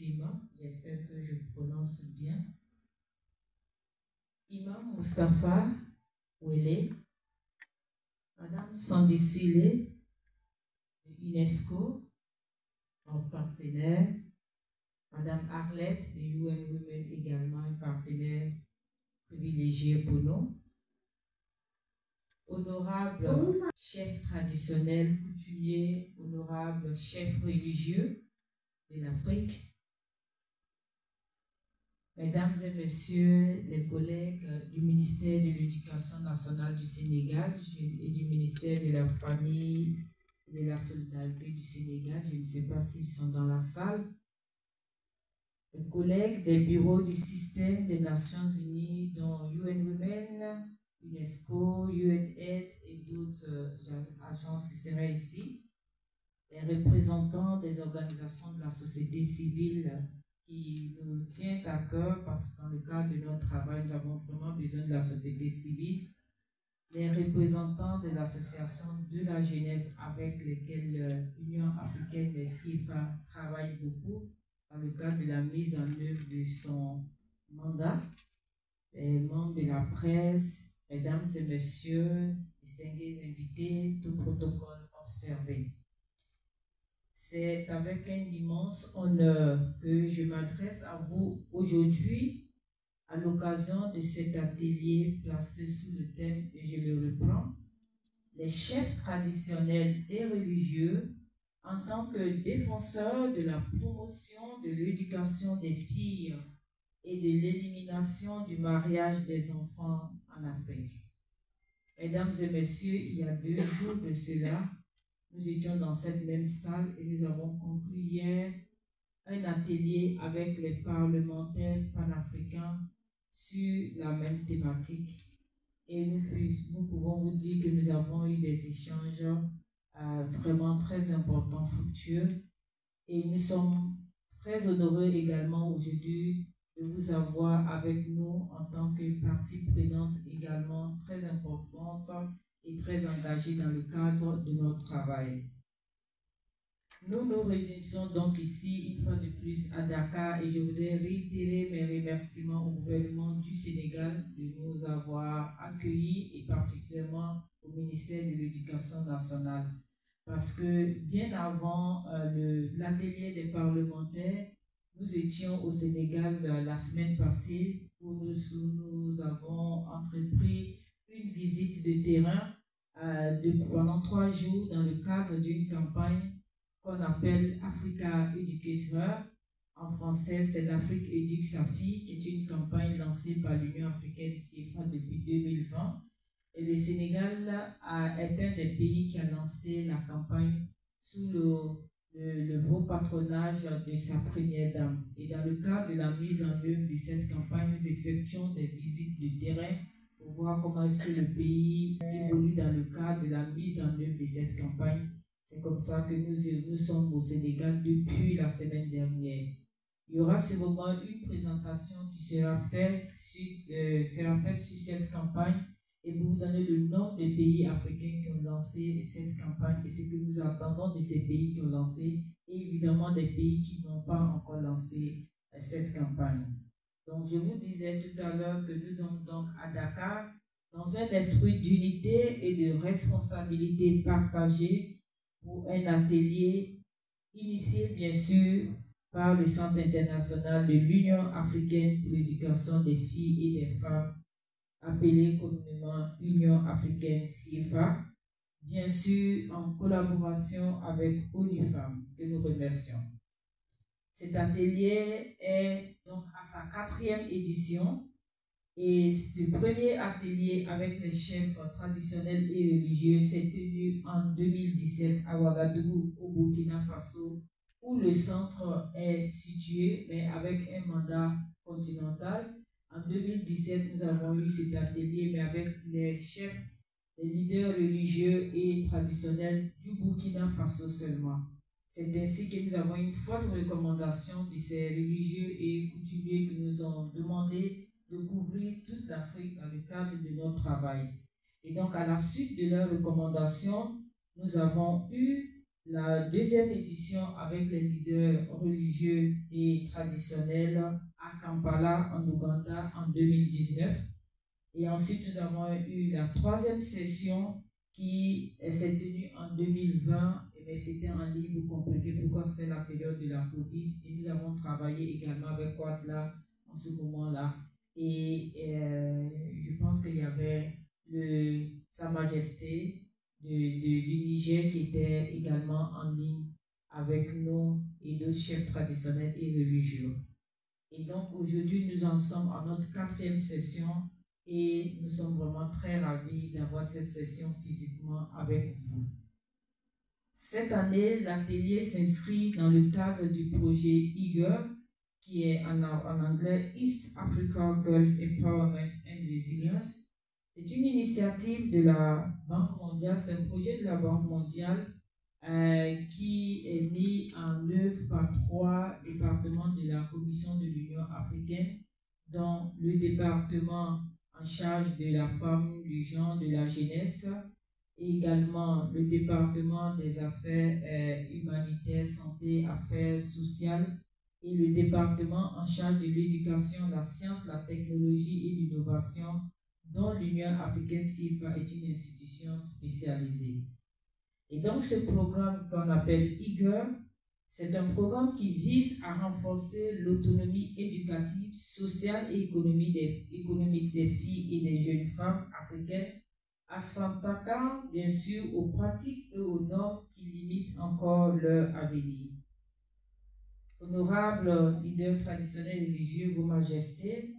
Shima, j'espère que je prononce bien. Imam Mustafa Wele, Madame Sandy Sile de UNESCO, notre partenaire, Madame Arlette de UN Women également, un partenaire privilégié pour nous. Honorable chef traditionnel coutumier, honorable chef religieux de l'Afrique, Mesdames et Messieurs les collègues du ministère de l'Éducation nationale du Sénégal et du ministère de la Famille et de la Solidarité du Sénégal, je ne sais pas s'ils sont dans la salle, les collègues des bureaux du système des Nations Unies, dont UN Women, UNESCO, UNAID et d'autres agences qui seraient ici, les représentants des organisations de la société civile qui nous tient à cœur parce que dans le cadre de notre travail, nous avons vraiment besoin de la société civile, les représentants des associations de la jeunesse avec lesquelles l'Union africaine des CIFA travaille beaucoup dans le cadre de la mise en œuvre de son mandat, les membres de la presse, mesdames et messieurs, distingués invités, tout protocole observé. C'est avec un immense honneur que je m'adresse à vous aujourd'hui à l'occasion de cet atelier placé sous le thème, et je le reprends, les chefs traditionnels et religieux en tant que défenseurs de la promotion de l'éducation des filles et de l'élimination du mariage des enfants en Afrique. Mesdames et messieurs, il y a 2 jours de cela, nous étions dans cette même salle et nous avons conclu hier un atelier avec les parlementaires panafricains sur la même thématique. Et nous pouvons vous dire que nous avons eu des échanges vraiment très importants, fructueux. Et nous sommes très honoreux également aujourd'hui de vous avoir avec nous en tant que partie prenante également très importante et très engagée dans le cadre de notre travail. Nous nous réunissons donc ici une fois de plus à Dakar et je voudrais réitérer mes remerciements au gouvernement du Sénégal de nous avoir accueillis et particulièrement au ministère de l'Éducation nationale. Parce que bien avant l'atelier des parlementaires, nous étions au Sénégal la semaine passée où nous avons entrepris une visite de terrain pendant 3 jours dans le cadre d'une campagne qu'on appelle Africa Educator. En français, c'est l'Afrique éduque sa fille, qui est une campagne lancée par l'Union africaine CIFA depuis 2020. Et le Sénégal est un des pays qui a lancé la campagne sous le beau patronage de sa première dame. Et dans le cadre de la mise en œuvre de cette campagne, nous effectuons des visites de terrain pour voir comment est-ce que le pays évolue dans le cadre de la mise en œuvre de cette campagne. C'est comme ça que nous sommes au Sénégal depuis la semaine dernière. Il y aura sûrement une présentation qui sera faite sur cette campagne et pour vous donner le nom des pays africains qui ont lancé cette campagne et ce que nous attendons de ces pays qui ont lancé et évidemment des pays qui n'ont pas encore lancé cette campagne. Donc je vous disais tout à l'heure que nous sommes donc à Dakar dans un esprit d'unité et de responsabilité partagée pour un atelier initié bien sûr par le Centre international de l'Union africaine pour l'éducation des filles et des femmes, appelé communément Union africaine CIFA, bien sûr en collaboration avec ONU Femmes, que nous remercions. Cet atelier est donc à sa 4e édition et ce premier atelier avec les chefs traditionnels et religieux s'est tenu en 2017 à Ouagadougou, au Burkina Faso, où le centre est situé, mais avec un mandat continental. En 2017, nous avons eu cet atelier, mais avec les chefs, les leaders religieux et traditionnels du Burkina Faso seulement. C'est ainsi que nous avons une forte recommandation de ces religieux et coutumiers qui nous ont demandé de couvrir toute l'Afrique dans le cadre de notre travail. Et donc, à la suite de leurs recommandations, nous avons eu la deuxième édition avec les leaders religieux et traditionnels à Kampala, en Ouganda, en 2019. Et ensuite, nous avons eu la troisième session qui s'est tenue en 2020, mais c'était en ligne, vous comprenez pourquoi c'était la période de la Covid. Et nous avons travaillé également avec Quadla en ce moment-là. Et je pense qu'il y avait Sa Majesté du Niger qui était également en ligne avec nous et d'autres chefs traditionnels et religieux. Et donc aujourd'hui, nous en sommes à notre 4e session et nous sommes vraiment très ravis d'avoir cette session physiquement avec vous. Cette année, l'atelier s'inscrit dans le cadre du projet EAGER, qui est en anglais East Africa Girls Empowerment and Resilience. C'est une initiative de la Banque mondiale, c'est un projet de la Banque mondiale qui est mis en œuvre par 3 départements de la Commission de l'Union africaine, dont le département en charge de la femme, du genre, de la jeunesse, et également le département des affaires humanitaires, santé, affaires sociales, et le département en charge de l'éducation, la science, la technologie et l'innovation, dont l'Union africaine CIFA est une institution spécialisée. Et donc ce programme qu'on appelle EAGER, c'est un programme qui vise à renforcer l'autonomie éducative, sociale et économique des filles et des jeunes femmes africaines, en s'attaquant bien sûr aux pratiques et aux normes qui limitent encore leur avenir. Honorables leaders traditionnels et religieux, Vos Majestés,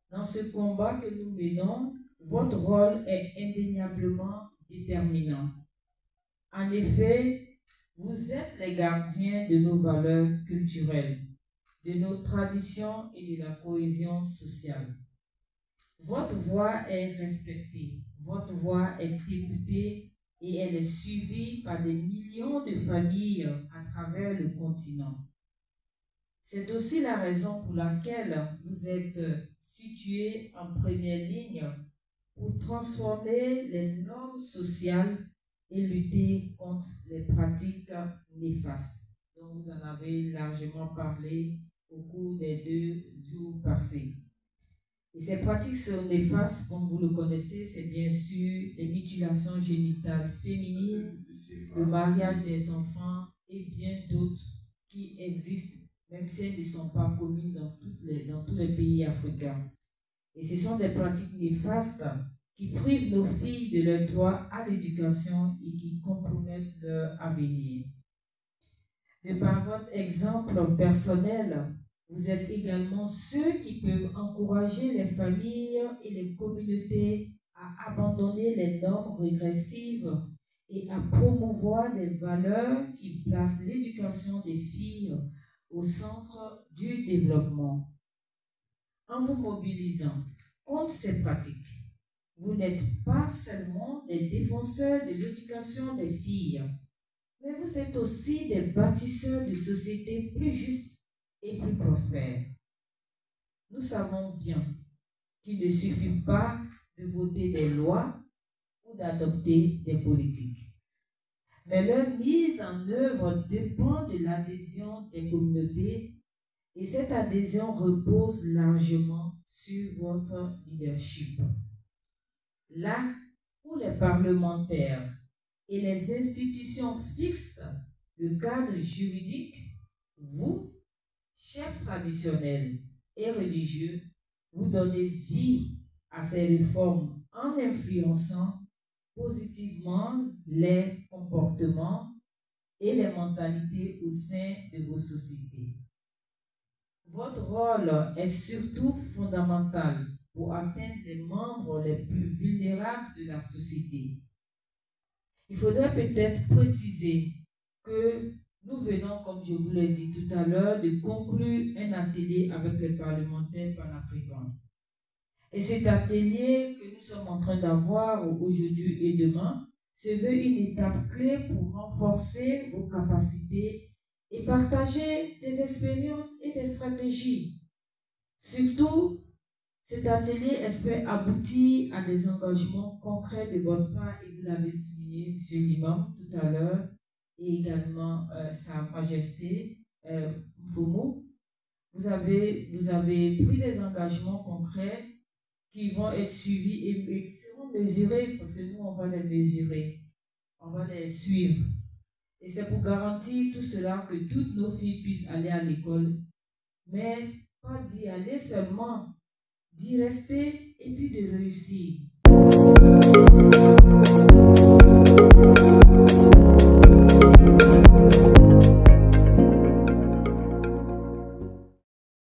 dans ce combat que nous menons, votre rôle est indéniablement déterminant. En effet, vous êtes les gardiens de nos valeurs culturelles, de nos traditions et de la cohésion sociale. Votre voix est respectée, votre voix est écoutée et elle est suivie par des millions de familles à travers le continent. C'est aussi la raison pour laquelle vous êtes situés en première ligne pour transformer les normes sociales et lutter contre les pratiques néfastes, dont vous en avez largement parlé au cours des 2 jours passés. Et ces pratiques sont néfastes, comme vous le connaissez, c'est bien sûr les mutilations génitales féminines, le mariage des enfants et bien d'autres qui existent, même si elles ne sont pas communes dans tous les pays africains. Et ce sont des pratiques néfastes qui privent nos filles de leur droit à l'éducation et qui compromettent leur avenir. De par votre exemple personnel, vous êtes également ceux qui peuvent encourager les familles et les communautés à abandonner les normes régressives et à promouvoir des valeurs qui placent l'éducation des filles au centre du développement. En vous mobilisant contre ces pratiques, vous n'êtes pas seulement des défenseurs de l'éducation des filles, mais vous êtes aussi des bâtisseurs de sociétés plus justes et plus prospères. Nous savons bien qu'il ne suffit pas de voter des lois ou d'adopter des politiques, mais leur mise en œuvre dépend de l'adhésion des communautés et cette adhésion repose largement sur votre leadership. Là où les parlementaires et les institutions fixent le cadre juridique, vous, chefs traditionnels et religieux, vous donnez vie à ces réformes en influençant positivement les comportements et les mentalités au sein de vos sociétés. Votre rôle est surtout fondamental pour atteindre les membres les plus vulnérables de la société. Il faudrait peut-être préciser que nous venons, comme je vous l'ai dit tout à l'heure, de conclure un atelier avec les parlementaires panafricains. Et cet atelier que nous sommes en train d'avoir aujourd'hui et demain se veut une étape clé pour renforcer vos capacités et partager des expériences et des stratégies. Surtout, cet atelier espère aboutir à des engagements concrets de votre part, et vous l'avez souligné, M. l'imam, tout à l'heure, et également Sa Majesté Mfumu. Vous avez pris des engagements concrets qui vont être suivis et qui seront mesurés, parce que nous, on va les mesurer, on va les suivre. Et c'est pour garantir tout cela que toutes nos filles puissent aller à l'école, mais pas d'y aller seulement, d'y rester et puis de réussir.